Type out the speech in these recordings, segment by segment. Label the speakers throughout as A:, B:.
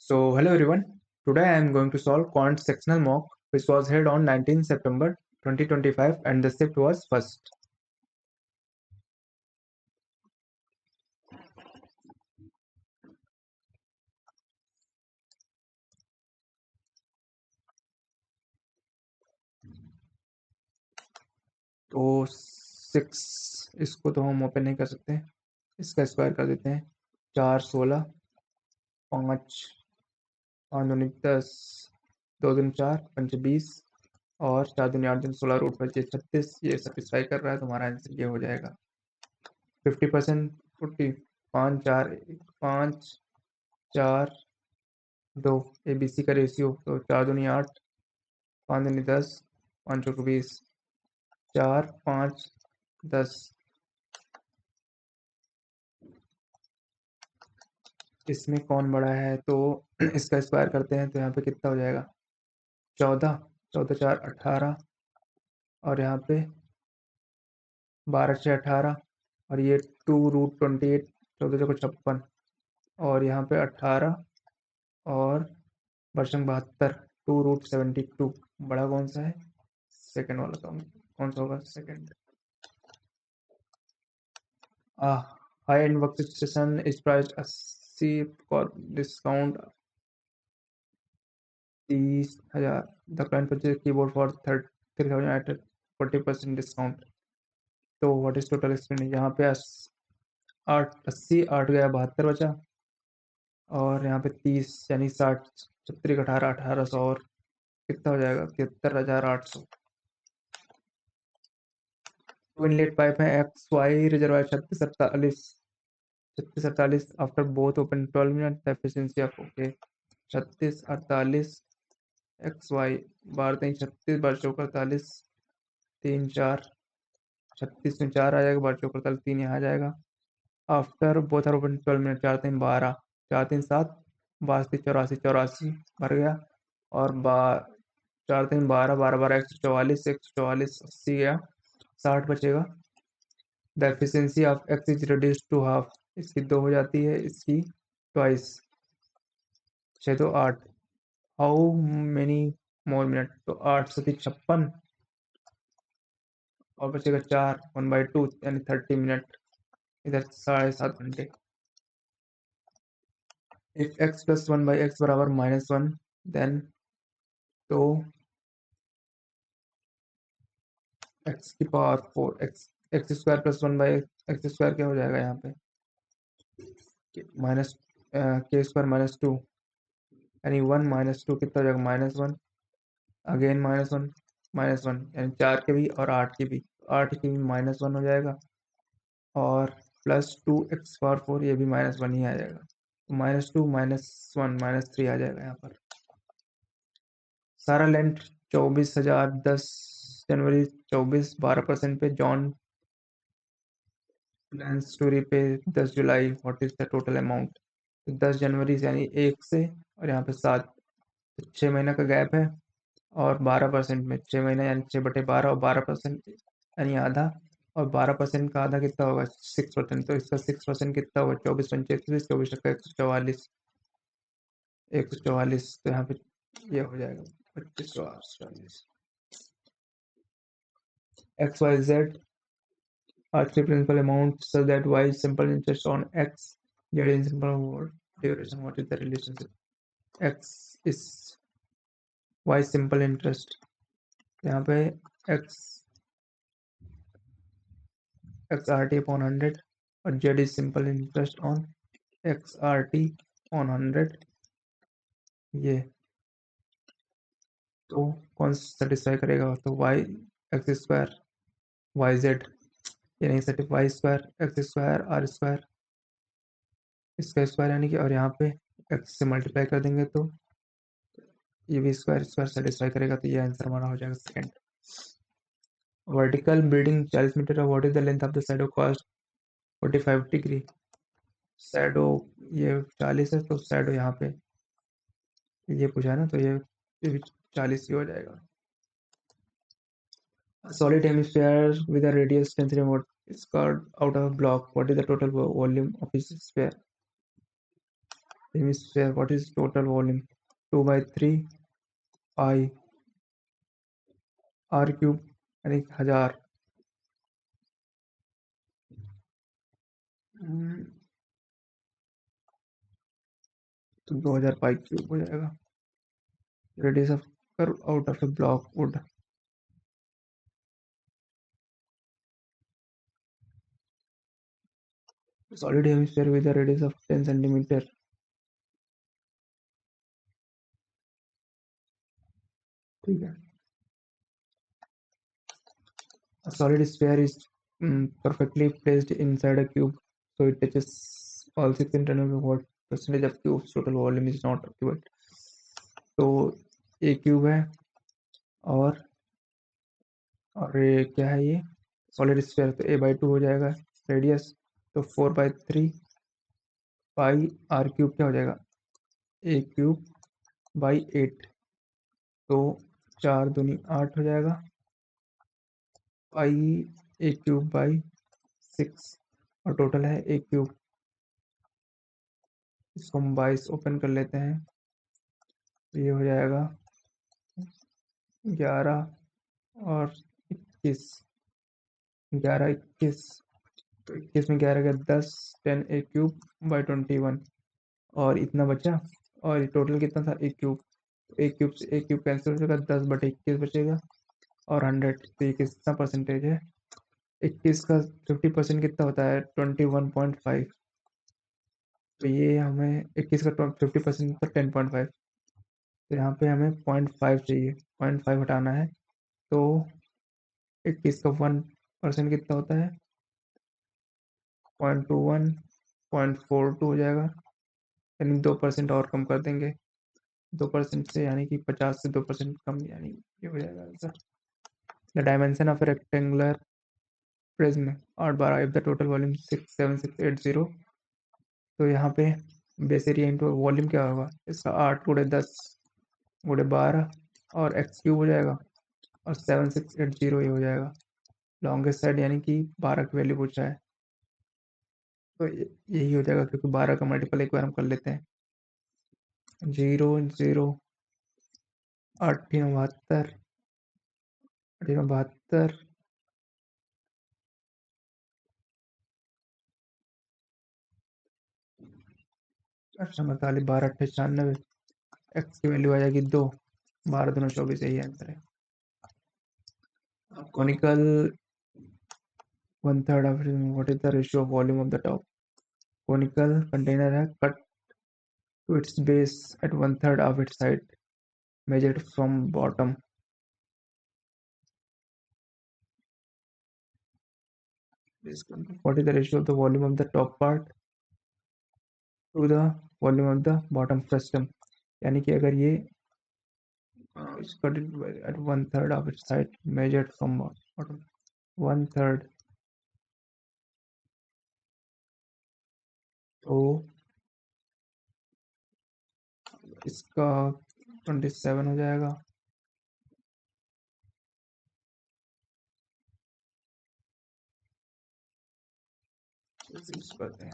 A: So, hello everyone. Today I am going to solve quant sectional mock which was held on 19 September 2025 and the shift was first. तो 6 इसको तो हम open नहीं कर सकते, इसका स्क्वायर कर देते हैं। 4 16 5 5 दूनी 10 2 दूनी 4 5 20 और 4 दूनी 8 दूनी 16 रूट 25 36 ये सेटिस्फाई कर रहा है तो हमारा आंसर ये हो जाएगा 50%। 40 5 4 5 4 2 ABC का रेशियो तो 4 दूनी 8 5 दूनी 10 5 चौक 20 4 5 10 इसमें कौन बड़ा है तो इसका स्क्वायर करते हैं तो यहाँ पे कितना हो जाएगा 14 14 4 18 और यहाँ पे 12 6 18 और ये 2 रूट 28 14 चौको 56 और यहाँ पे 18 और वर्षंग 72 2 रूट 72 बड़ा कौन सा है सेकंड वाला तो कौन सा होगा second. high-end workstation is priced 80 और discount 30,000 the current purchase keyboard for 30,000 at 40% discount. तो व्हाट इज टोटल स्पेंडिंग यहाँ पे 80 8 गया 72 बचा और यहाँ पे 30 यानी 60 36 18 1800 और कितना हो जाएगा 73,800। टू इनलेट पाइप है X Y reservoir 36 48 after both open 12 minute the efficiency of okay 36 48 X Y 12 3 36 12 चौक 48 3 4 36 में 4 आ जाएगा 12 चौक 48 3 यहाँ आ जाएगा after both are open 12 minute 4 3 12 4 3 7 82 84 84 भर गया और 4 3 12 12 12 144 144 80 गया 60 बचेगा। The efficiency of X is reduce to half इसकी 2 हो जाती है इसकी twice 6 2 8 how many more minute तो 8 सती 56 और बचेगा 4 1/2 यानी 30 मिनट इधर 7.5 घंटे। इफ x प्लस 1/x बराबर -1 देन तो x की power 4 x square plus 1/x square क्या हो जाएगा यहाँ पे माइनस के स्क्वायर -2 यानी 1 -2 कितना हो जाएगा -1 अगेन -1 यानी 4 के भी और 8 के भी 8 के भी -1 हो जाएगा और प्लस 2x पावर 4 ये भी -1 ही आ जाएगा तो -2 -1 -3 आ जाएगा यहाँ पर। सारा लेंथ 24,000 10 जनवरी 24 12% पे John plans to repay 10 July what is the total amount तो 10 जनवरी से यानी 1 से और यहाँ पे 7 तो 6 महीना का गैप है और 12% में 6 महीना यानी 6/12 और 12% यानी आधा और 12% का आधा कितना होगा 6% तो इसका 6% कितना होगा 24 25 24 144 144 तो यहाँ पे ये हो जाएगा 2540 X Y Z are three principal amounts such that y is simple interest on x, z is simple over duration. What is the relationship? X is y simple interest. यहाँ पे x xrt upon 100 और z is simple interest on xrt on 100 ये तो कौन satisfy करेगा तो y x square y z ये नहीं satisfy Y square X square R square इसका स्क्वायर यानी कि और यहाँ पे x से मल्टीप्लाई कर देंगे तो ये भी स्क्वायर स्क्वायर सेटिस्फाई करेगा तो ये आंसर हमारा हो जाएगा सेकंड। वर्टिकल बिल्डिंग 40 मीटर और what is the length of the shadow cast 45 degree shadow ये 40 है तो शैडो यहाँ पे ये पूछा है ना तो ये भी 40 ही हो जाएगा। Solid hemisphere with a radius 10 remote is carved out of block what is the total volume of this sphere hemisphere what is total volume 2/3 pi r cube यानी 1000 तो 2000 पाई क्यूब हो जाएगा। Radius of curve out of a block wood solid hemisphere with a radius of 10 centimetre. ठीक है। A solid sphere is perfectly placed inside a cube, so it touches all six internal. What percentage of cube's total volume is not occupied? तो एक cube है और ये क्या है, ये सॉलिड स्फीयर, तो a/2 हो जाएगा। रेडियस तो 4/3 पाई आर क्यूब क्या हो जाएगा, ए क्यूब बाई 8, तो 4 दूनी 8 हो जाएगा। पाई ए क्यूब बाई 6 और टोटल है ए क्यूब। इसको हम 22 ओपन कर लेते हैं, तो ये हो जाएगा 11 और 21, 11 21, तो 21 में 11 का 10, 10 ए क्यूब बाई 21 और इतना बचा। और ये टोटल कितना था, ए क्यूब, तो ए क्यूब से ए क्यूब कैंसिल हो जाएगा, 10/21 बचेगा और 100। तो ये कितना परसेंटेज है, 21 का 50% कितना होता है, 21.5। तो ये हमें 21 का 50% तो 10.5, तो यहाँ पे हमें 0.5 चाहिए, 0.5 हटाना है। तो 21 का 1% कितना होता है, 0.21, 0.42 हो जाएगा, यानी 2% और कम कर देंगे। 2% से यानी कि 50 से 2% कम, यानी ये हो जाएगा answer. The dimension of rectangular prism 8/12 if the total volume 67680। तो यहाँ पे बेस एरिया इंटू वॉल्यूम क्या होगा, इसका 8 गुणे 10 गुणे 12 और एक्स क्यूब हो जाएगा और 7680 ये हो जाएगा। लॉन्गेस्ट साइड यानी कि 12 की वैल्यू पूछा है, तो यही हो जाएगा, क्योंकि 12 का मल्टीपल एक बार हम कर लेते हैं। 0 0 8 72 72 48 12 98, एक्स की वैल्यू आ जाएगी 2, 12 दूना 24, यही आंसर है। Conical 1/3 of what is the ratio of volume of the top conical container है, cut to its base at 1/3 of its height measured from bottom। What is the ratio of the volume of the top part to the volume of the bottom frustum, यानी कि अगर ये is cut at 1/3 of its height measured from bottom, 1/3, तो इसका 27 हो जाएगा। करते हैं,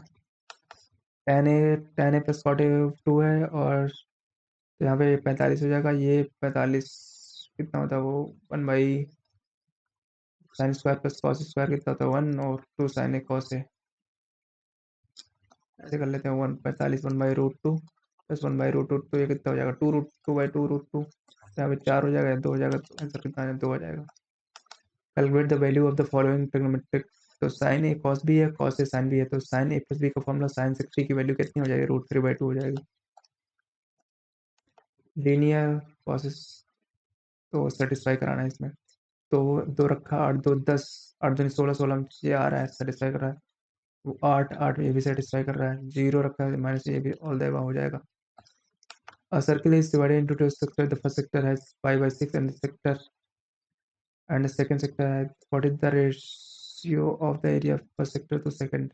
A: tan a प्लस 42 है, और तो यहाँ पे 45 हो जाएगा। ये 45 कितना होता है, वो 1/sin² प्लस cos स्क्वायर कितना होता है, 1 और 2 sin a cos a। ऐसे कर लेते हैं, 45 1/√2 प्लस 1/√2, तो ये कितना हो जाएगा, 2/2 यहाँ पे 4 हो जाएगा, 2 हो जाएगा, तो आंसर कितना है, 2 हो जाएगा। Calculate the value of the following trigonometric, तो sin a cos b है, cos a sin b है, तो sin a प्लस b का फॉर्मूला sin 60 की वैल्यू कितनी हो जाएगी, √3/2 हो जाएगी। लीनियर प्रोसेस तो सेटिस्फाई कराना है इसमें, तो 2 रखा, 8 2 10, 8 दूनी 16, 16 ये आ रहा है, सेटिस्फाई कर रहा है। वो 8 8 ये भी सेटिस्फाई कर रहा है। 0 रखा है माइनस, ये भी ऑल द अबव हो जाएगा। A circle is divided into two sectors. The first sector has 5/6 and the second sector has, what is the ratio of the area of first sector to second?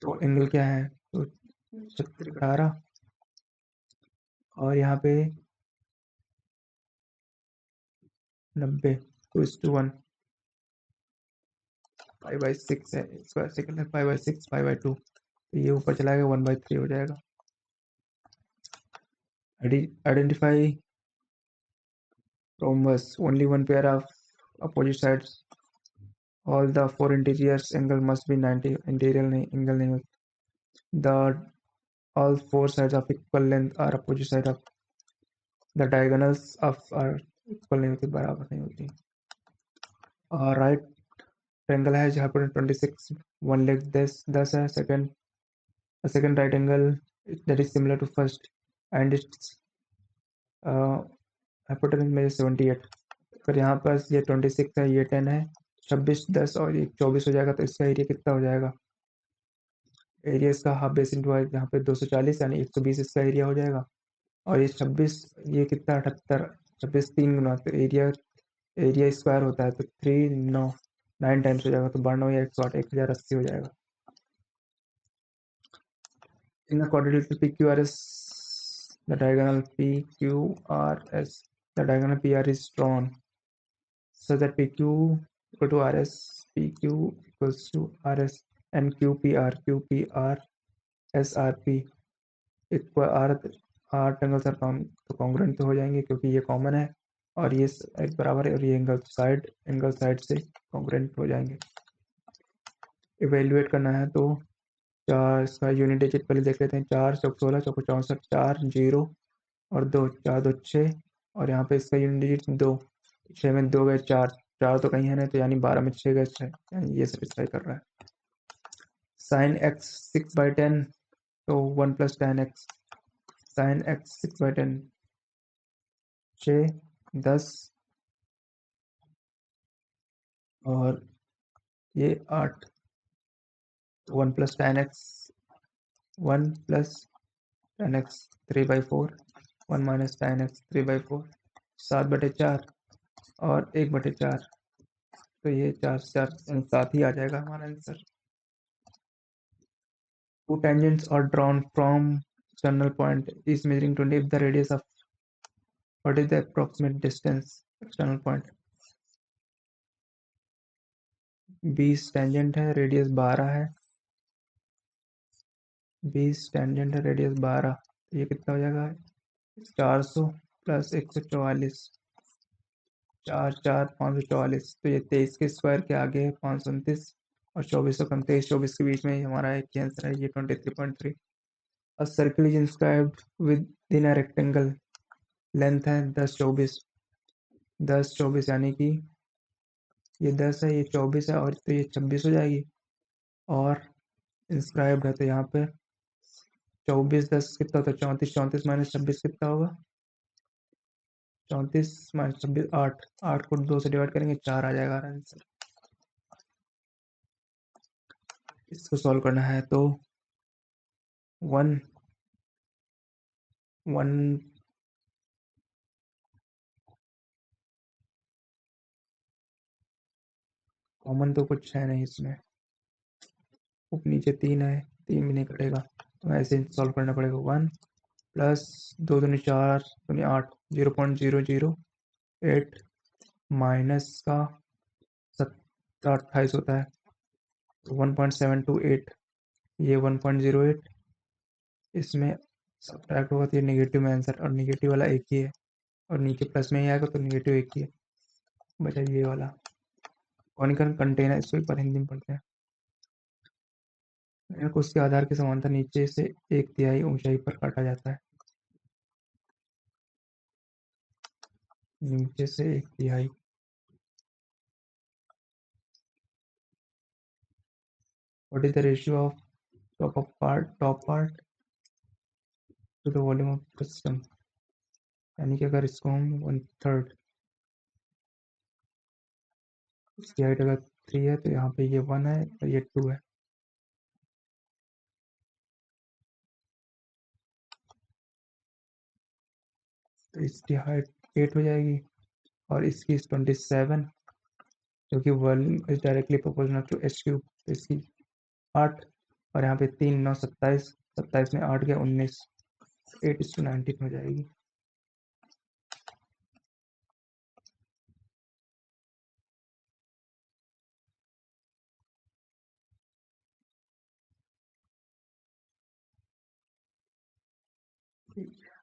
A: तो angle क्या है, तो 18 और यहाँ पे 90, 2:1, 5/6 है, इसको ऐसे कर लें 5/6 5/2, तो ये ऊपर चला गया, 1/3 हो जाएगा। Identify rhombus, only one pair of opposite sides, all the four interiors angle must be 90, interior नहीं, angle नहीं होती। The all four sides of equal length are opposite side of the diagonals of are equal नहीं होती, बराबर नहीं होती। Right triangle है जहाँ पर 26, वन लेग 10 है, second right angle that is similar to first and its hypotenuse में 78। अगर यहाँ पर ये 26 है, ये 10 है, 26 10 और ये 24 हो जाएगा, तो इसका एरिया कितना हो जाएगा? एरिया इसका हाफ बेस इंटू है, यहाँ पे 240 यानी 120 इसका एरिया हो जाएगा। और ये 26, ये कितना 78, 26 3 गुना, तो एरिया स्क्वायर होता है, तो 3 9 टाइम्स हो जाएगा, तो 92 या 108 1080 हो जाएगा। In the quadrilateral PQRS, the diagonal PQRS, the diagonal PR is drawn so that PQ equal to RS, PQ equals to RS, and QPR SRP equal R triangles are congruent तो हो जाएंगे क्योंकि ये कॉमन है और ये एक बराबर है और ये एंगल साइड से कॉन्ग्रुएंट हो जाएंगे। इवेल्युएट करना है तो चार, इसका यूनिट डिजिट पहले देख लेते हैं। 4 चौक 16 चौक 64, 4 0 और 2, 4 2 6, और यहाँ पे इसका यूनिट डिजिट 2, 6 में 2 गए 4, 4 तो कहीं है नहीं, तो यानी 12 में 6 गए 6, यानी ये सेटिस्फाई कर रहा है। साइन एक्स 6/10, तो 1 + tan x, साइन एक्स 6/10 6 10 और ये 8, 1 + tan x 1 + tan x 3/4, 1 - tan x 3/4, 7/4 और 1/4, तो ये 4 4 7 ही आ जाएगा हमारा answer. Two tangents are drawn from external point is measuring 20 if the radius of what is the approximate distance external point? 20 tangent है, radius 12 है, 20 tangent है, रेडियस 12, तो ये कितना हो जाएगा? 400 + 144, 4 4 544, तो ये 23 के स्क्वायर के आगे है 529 और 24 कम 23 24 के बीच में ही हमारा एक आंसर है, ये 23.3। A circle is inscribed within a rectangle, length है 10 24 यानी कि ये 10 है, ये 24 है और तो ये 26 हो जाएगी, और इंस्क्राइब्ड है तो यहाँ पे 24 10 कितना होता है? 34, 34 - 26 कितना होगा? 34 - 26 8, 8 को 2 से डिवाइड करेंगे 4 आ जाएगा आंसर। इसको सॉल्व करना है तो 1 1 कॉमन तो कुछ है नहीं इसमें, नीचे 3 है, 3 भी नहीं कटेगा, तो ऐसे सॉल्व करना पड़ेगा। 1 + 2 दूनी 4 दूनी 8, 0.008 माइनस का 28 होता है, तो 1.728, ये 1.08, इसमें सब्ट्रैक्ट होगा तो ये नेगेटिव में आंसर, और नेगेटिव वाला एक ही है और नीचे प्लस में ही आएगा तो नेगेटिव एक ही है, बचा ये वाला। कॉनिकल कंटेनर, इसको एक बार हिंदी में पढ़ते हैं। को उसके आधार के समांतर नीचे से 1/3 ऊंचाई पर काटा जाता है, नीचे से 1/3। What is the ratio of top part two the volume of the system, यानी कि अगर इसको हम 1/3, इसकी हाइट अगर 3 है तो यहाँ पे ये 1 है और ये 2 है, तो इसकी हाइट 8 हो जाएगी और इसकी 27, जो कि volume is directly proportional to h3, तो इसकी 8 और यहाँ पे 3 9 27, 27 में 8 गया 19, 8:19 हो जाएगी।
B: ठीक है।